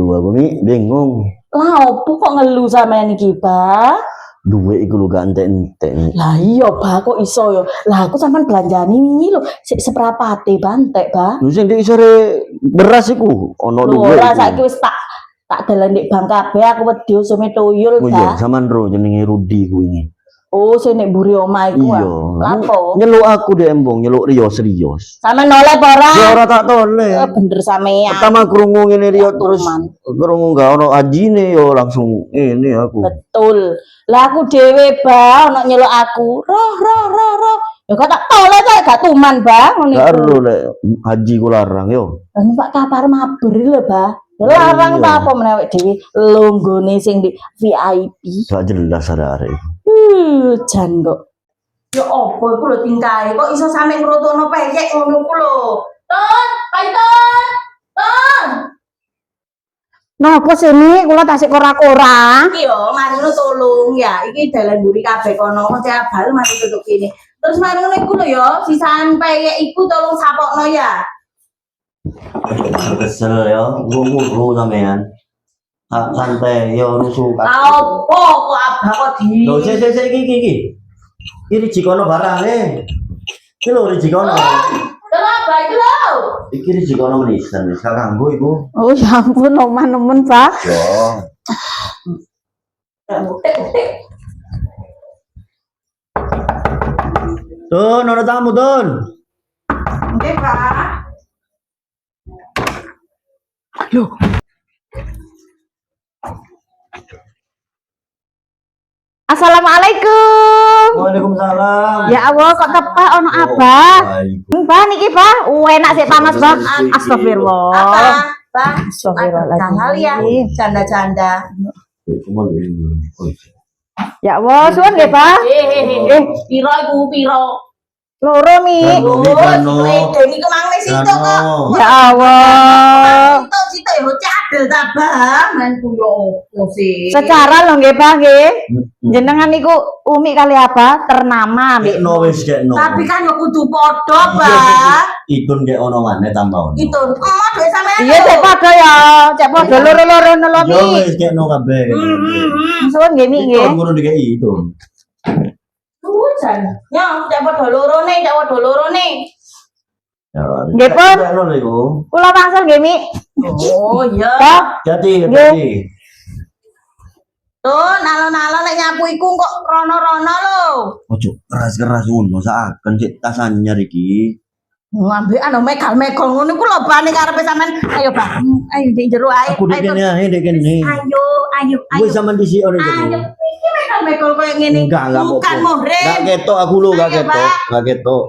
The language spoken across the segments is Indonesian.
ngelu aku Mi, bingung. Lah opo kok ngelu sampean iki, Ba? Duwe iku lho gak entek-entek. Lah iya, Ba, kok iso yo. Lah aku sampean belanjani wingi lho, sik seprapate bantek, Ba. Lho sing ndek isore beras iku ono duwe. Ora saiki wis tak dalan ndek bank kabeh aku wedi usume tuyul, Oh iya, Ba. sampean ro jenenge Rudi kuwi. Oh, sing nek mburi omah iku. Iya. Lapo? Nyeluk aku dek embong, nyeluk Rio serius. Sampean noleh apa ora? Ya ora tak tole. Bener sampean. Pertama krungu ngene Rio terus krungu gak ono ajine yo langsung ini aku. Betul. Lah aku dhewe, Ba, ono nyeluk aku. Roh. Ya kok tak tole ta gak tuman, Ba, ngono iku. Karo lek haji ku larang yo. Lah numpak kapal mabur lho, Ba. Larang ta apa menewek dhewe longgone sing di VIP. Gak jelas arek-arek. Jan kok. Ya apa iku lho tingkahe kok iso sampe ngrotono peyek ngono ku lho. Ton, Paiton. Ton. Napa sini kula tasik kora-kora. Iki yo mari ngono tolong ya. Iki dalan mburi kabeh kono kok bal mari tutup kene. Terus mari ngono iku lho ya, sisaan peyek iku tolong sapokno ya. Kesel ya, guru sampean. Santai yo rusuh. Apa kok abah kok di. Lho sik iki. Iki jikono barang Iki lho jikono. Terus abah iki lho. Iki jikono menisan wis kanggo iku. Oh ya ampun omah nemen, Pak. Yo. Don, ada tamu, Don. Oke, Pak. Loh. Assalamualaikum. Waalaikumsalam. Ya Allah, kok tepak ono Abah? Mbah niki, Pak. Enak sih panas, Bang. Astagfirullah. Apa? Pak, Astagfirullahaladzim. ya, canda-canda. Ya Allah, suwun nggih, Pak. Piro iku piro? Loro Mi. Deni kemang wis itu kok. Ya Allah. Situ yo cadel ta, Bang. Men kuyo opo sih? Secara lho nggih, Pak nggih. Jenengan niku Umi kali apa? Ternama mbek. No wis gekno. Tapi kan yo kudu padha, Bang. Itun gek ono maneh tambah ono. Itu, duwe sampean. Iya, cek padha ya. Cek padha loro-loro nelo Yo Mi. wis gekno kabeh. Suwun nggih Mi nggih. Ngono dikeki itu. Jan. Yo, cek padha lorone. Ya. Nggih, Pun. Ngono lho iku. Kula wangsul nggih Mi. Oh, iya. Pak. Jadi. Tuh, nalo-nalo nek nyapu iku kok rono-rono lho. Ojo keras-keras ngono saken sik tas anyar iki. Ngambil anu megal-megal ngono iku lho bane karepe sampean. Ayo, Bang. Ayo di jero ae. Aku dek kene ae, dek kene. Ayo. Wis sampean disi ora Ayo. jero. Iki megal-megal koyo ngene. Enggak Bukan apa-apa. muhrim. Gak ketok aku lho, gak Ayo, ketok. Pak. Gak ketok.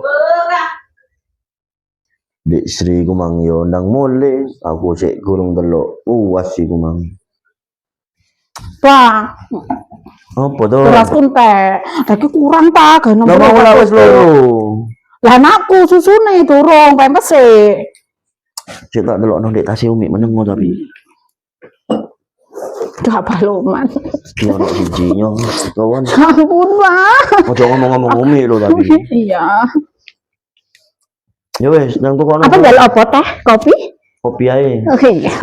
Dek Sri ku mang yo ndang mule, aku sik gurung delok. Puas iku mang. Pak. Apa to? Beras kuntek. Lagi kurang, Pak. Gak Lah mau lah wis loro. Lah anakku susune durung pempes e. Cek tak delokno ndek tas Umi menengo tapi. Dak baloman. Ki ono sijinya kawan. Ampun, Pak. Ojo ngomong-ngomong Umi lho tapi. Iya. Ya wis nang kono. Apa njaluk apa teh? Kopi? Kopi ae. Oke, iya.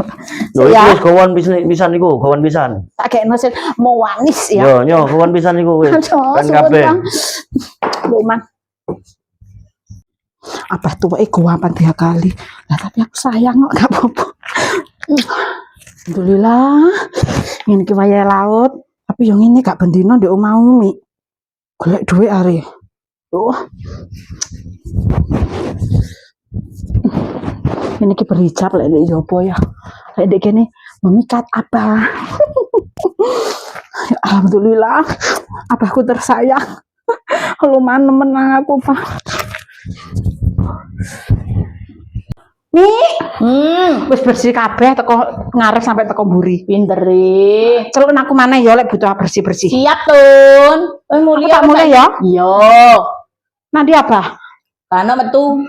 Lho Ya. wis kawan pisan niku, kawan pisan. Tak gekno sing mau manis Yo, ya. kawan pisan niku wis. Aduh, Kan suwun, kabeh. Bang. Boman. Apa tuh guapan 3 kali. Lah tapi aku sayang kok gak apa-apa. Alhamdulillah. Ini ki wayahe laut, tapi yang ini gak bendino ndek omah Umi. Golek dhuwit are. Ini ki berhijab lek ndek jopo ya. Lek ndek kene memikat apa? Alhamdulillah. Abahku tersayang. Lumayan menang aku, Pak. Nih, wis bersih kabeh teko ngarep sampai teko mburi. Pinteri. Celun aku mana ya lek butuh bersih-bersih. Siap, Tun. Aku tak mulai ya. Iya. Nanti apa? Karena metu.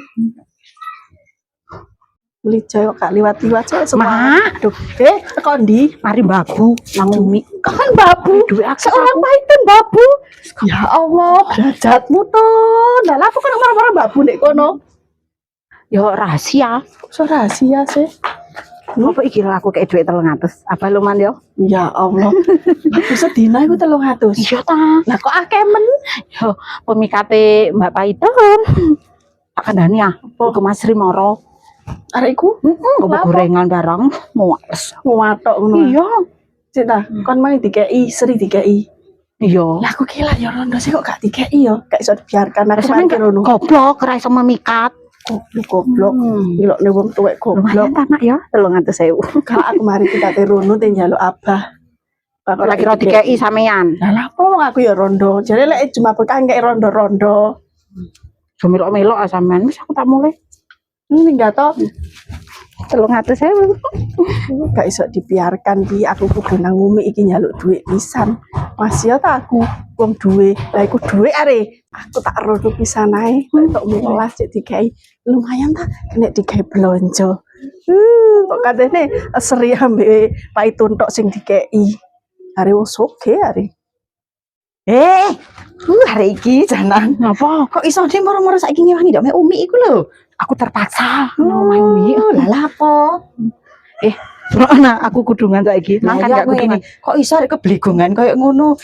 Lijo kak liwat-liwat saya semua. Aduh, teko ndi? Mari babu nang Umi. Kan babu duwe akses orang Python babu. Ya Allah, derajatmu tuh. Lah aku kan marah-marah babu nek kono. Yo rahasia. So rahasia sih. Apa iki lho aku kayak duit 300. Apa lu man yo? Ya Allah. Aku sedina iku 300. Iya ta. Lah kok akeh men? Yo pemikate Mbak Paiton. Tak kandhani ah. Iku Mas Rimoro. Arek iku Apa gorengan barang muales. watok ngono. Iya. Cek ta, kon mang dikei, Sri dikei. Iya. Lah aku kira ya rondo sih kok gak dikei yo. Gak iso dibiarkan aku Sampeyan parkir rono. goblok ora iso memikat. Goblok. Ngelokne wong tuwek goblok. Lumayan ta nak ya 300.000. Kalau aku mari kita rono te njaluk abah. Ora kira dikeki sampean. Lah apa wong aku ya rondo. Jare lek cuma bekang kayak rondo-rondo. Melok-melok ah sampean. Wis aku tak mulai. Ini enggak tau. 300.000. Gak iso dibiarkan ki aku kudu nang umi iki njaluk duit pisan. Masih ya ta aku wong duwe. Lah iku duit are. Aku tak rono pisan ae. Tok 15 cek dikai. Lumayan ta nek dikai blonjo. Kok katene Sri ambek Paitun tok sing dikei. Are wong soge are. Hari iki janan. Apa? Kok iso dhe moro-moro saiki ngewangi ndok mek umi iku lho. Aku terpaksa ngono umi. Lah apa? Nah, aku kudungan saiki. Mangkan gak kudungan. Kok iso rek kebligongan koyo ngono.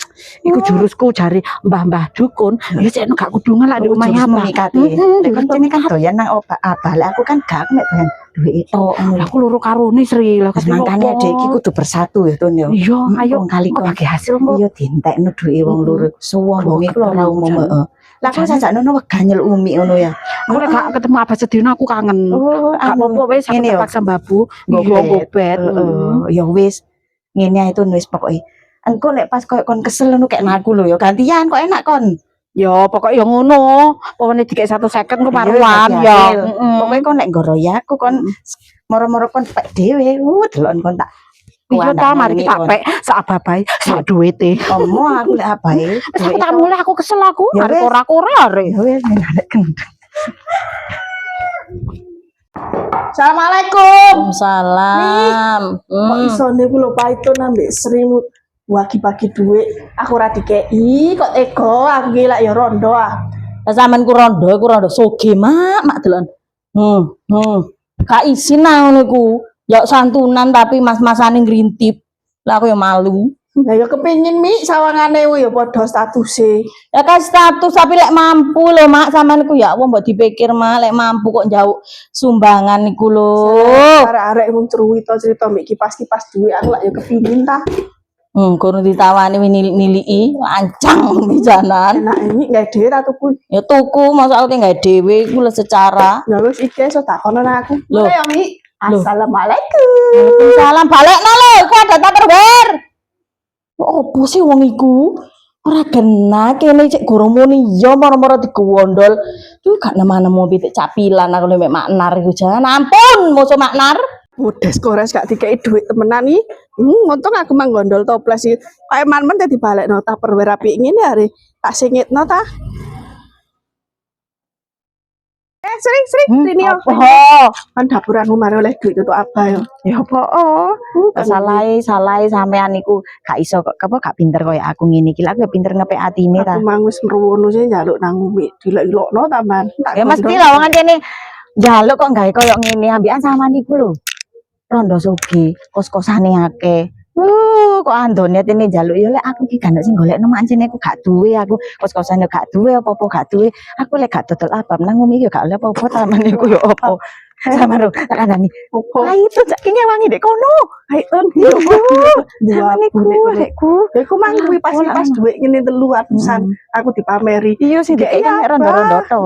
Iku jurusku jare Mbah-mbah dukun. Ya cekno gak kudungan lak di omahe apa mikate. Lek kon kene kan doyan nang abah. Lek aku kan gak mek doyan duit tok. Aku loro karone Sri. Lah Makanya adek iki kudu bersatu ya Tun yo. Iya, ayo kali kok bagi hasil kok. Iya dientekno duwe wong loro. Suwon wong iku ora umum heeh. Lah kok sajakno wegah nyel umi ngono ya. Aku lek gak ketemu Abah Sedina aku kangen. Gak apa-apa wis aku Ngene yo. terpaksa babu. Nggo Ngobet. Ya wis ngene ae Tun wis pokoke. Engko lek pas koyo kon kesel ngono kek aku lho ya gantian kok enak kon. Ya pokok ya ngono. Pokoknya dikek 1 second ku paruan ya. ya. Pokoke kon lek nggoro ya aku kon moro-moro kon pek dhewe. Delok kon tak Iya ta mari kita pek sak ababai sak duwite. Omo aku lek abae. Wis aku tak mulai aku kesel aku. Ya Arek wis. ora-ora arek. Ya wis nek gendeng. Assalamualaikum. Salam. Kok iso niku lho Paitun ambek Sri bagi-bagi duit. Aku ora dikei kok ego aku ki lak ya rondo ah. Lah sampean ku rondo soge mak delon. Gak isin nang ngono iku. Ya santunan tapi mas-masane ngrintip. Lah aku ya malu. Lah ya kepengin mi sawangane ya padha statuse. Ya kan status tapi lek mampu lho mak sampean ku ya Allah mbok dipikir mak lek mampu kok njauk sumbangan niku lho. Arek-arek wong cerita mbek kipas-kipas duit aku lak ya kepengin ta. Kono ditawani niliki lancang pisanan. Enak ini enggak dhewe ta tuku. Ya tuku masa aku tinggal dhewe iku lho secara. Ya wis iki iso takono nang aku. Loh. Ya mi. Loh. Assalamualaikum. Waalaikumsalam balekno lho iku ada Tupperware. Opo sih wong iku? Ora kena kene cek gorong muni ya moro-moro digondol. Duh gak nemu pitik capilan aku mek maknar iku jan. Ampun, moso maknar. Mudes kores gak dikei duit temenan iki. Untung aku mang gondol toples iki. Kayak man-man dadi balekno Tupperware apik ngene are. Tak singitno ta. Sri, ini yo. Kan dapuranmu mari oleh duit untuk apa yo? Ya apa? Salah sampean iku gak iso kok apa gak pinter koyo aku ngene iki. Lah aku ya pinter ngepek atine ta. Aku mang wis mruwono sih njaluk nang umi. Dilok-ilokno ta man. Ya mesti lah wong kene njaluk kok gawe koyo ngene ambekan sampean iku lho. Rondo sugi, kos-kosane akeh. Kok andone atine njaluk ya lek aku iki gak sing golekno mancine aku gak duwe aku kos-kosane gak duwe apa-apa gak duwe. Aku lek gak dodol abam nang umi iki gak oleh apa-apa taman iku ya apa. Sama lho tak kandani. Opo? Ayo tuh cak kene wangi dek kono. Ayo ton. Sama niku lekku. Aku mang kuwi pas duit ngene 300-an. Aku dipameri. Iya sih dek kan nek rondo-rondo to.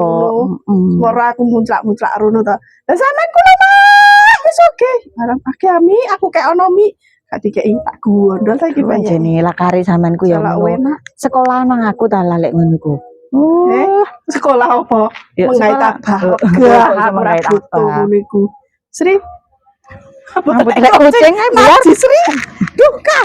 Suara aku munclak-munclak rono ta. Lah sampean kula mak wis oke. Barang pakai ami aku kayak ono mi. Gak dikei tak gondol ta iki Panjene lakari sampeanku ya ngono. Sekolah nang aku ta lek ngono iku. Sekolah apa? Ya, Menggait sekolah. apa? Gak, Aku ora menggait butuh apa. ngono iku. Sri. Apa Rambut lek kucing ae biar Sri. Duka.